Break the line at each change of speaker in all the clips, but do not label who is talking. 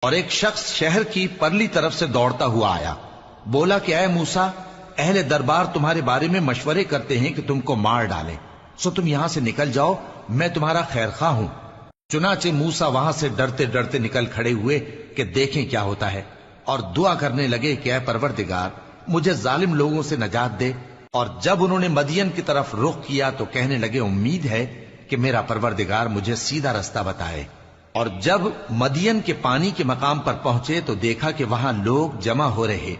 اور ایک شخص شہر کی پرلی طرف سے دوڑتا ہوا آیا، بولا کہ اے موسیٰ، اہل دربار تمہارے بارے میں مشورے کرتے ہیں کہ تم کو مار ڈالیں، سو تم یہاں سے نکل جاؤ، میں تمہارا خیر خواہ ہوں۔ چنانچہ موسیٰ وہاں سے ڈرتے ڈرتے نکل کھڑے ہوئے کہ دیکھیں کیا ہوتا ہے، اور دعا کرنے لگے کہ اے پروردگار مجھے ظالم لوگوں سے نجات دے۔ اور جب انہوں نے مدین کی طرف رخ کیا تو کہنے لگے امید ہے کہ میرا پروردگار مجھے سیدھا رستہ بتائے۔ اور جب مدین کے پانی کے مقام پر پہنچے تو دیکھا کہ وہاں لوگ جمع ہو رہے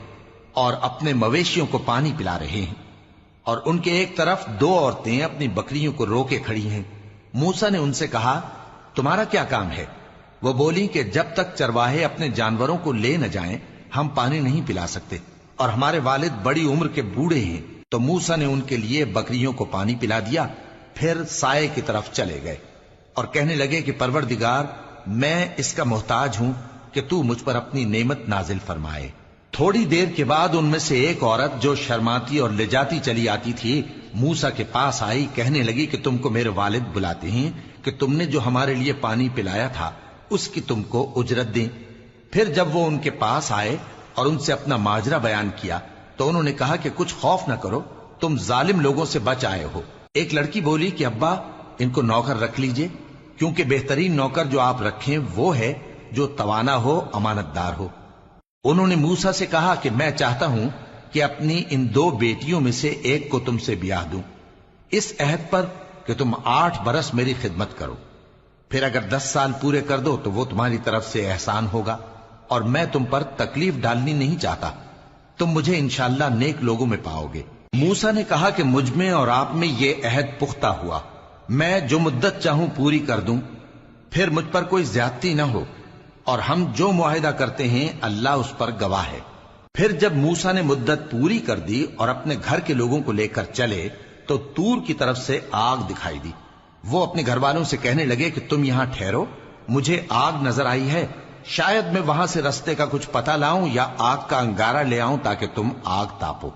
اور اپنے مویشیوں کو پانی پلا رہے ہیں، اور ان کے ایک طرف دو عورتیں اپنی بکریوں کو روکے کھڑی ہیں۔ موسیٰ نے ان سے کہا تمہارا کیا کام ہے؟ وہ بولی کہ جب تک چرواہے اپنے جانوروں کو لے نہ جائیں ہم پانی نہیں پلا سکتے، اور ہمارے والد بڑی عمر کے بوڑھے ہیں۔ تو موسیٰ نے ان کے لیے بکریوں کو پانی پلا دیا، پھر سائے کی طرف چلے گئے اور کہنے لگے کہ پروردگار میں اس کا محتاج ہوں کہ تو مجھ پر اپنی نعمت نازل فرمائے۔ تھوڑی دیر کے بعد ان میں سے ایک عورت جو شرماتی اور لجاتی چلی آتی تھی موسیٰ کے پاس آئی، کہنے لگی کہ تم کو میرے والد بلاتے ہیں کہ تم نے جو ہمارے لیے پانی پلایا تھا اس کی تم کو اجرت دیں۔ پھر جب وہ ان کے پاس آئے اور ان سے اپنا ماجرا بیان کیا تو انہوں نے کہا کہ کچھ خوف نہ کرو، تم ظالم لوگوں سے بچ آئے ہو۔ ایک لڑکی بولی کہ ابا ان کو نوکر رکھ لیجئے، کیونکہ بہترین نوکر جو آپ رکھیں وہ ہے جو توانا ہو، امانت دار ہو۔ انہوں نے موسیٰ سے کہا کہ میں چاہتا ہوں کہ اپنی ان دو بیٹیوں میں سے ایک کو تم سے بیاہ دوں، اس عہد پر کہ تم 8 برس میری خدمت کرو، پھر اگر 10 سال پورے کر دو تو وہ تمہاری طرف سے احسان ہوگا، اور میں تم پر تکلیف ڈالنی نہیں چاہتا، تم مجھے انشاءاللہ نیک لوگوں میں پاؤ گے۔ موسیٰ نے کہا کہ مجھ میں اور آپ میں یہ عہد پختہ ہوا، میں جو مدت چاہوں پوری کر دوں، پھر مجھ پر کوئی زیادتی نہ ہو، اور ہم جو معاہدہ کرتے ہیں اللہ اس پر گواہ ہے۔ پھر جب موسیٰ نے مدت پوری کر دی اور اپنے گھر کے لوگوں کو لے کر چلے تو طور کی طرف سے آگ دکھائی دی۔ وہ اپنے گھر والوں سے کہنے لگے کہ تم یہاں ٹھہرو، مجھے آگ نظر آئی ہے، شاید میں وہاں سے رستے کا کچھ پتہ لاؤں یا آگ کا انگارہ لے آؤں تاکہ تم آگ تاپو۔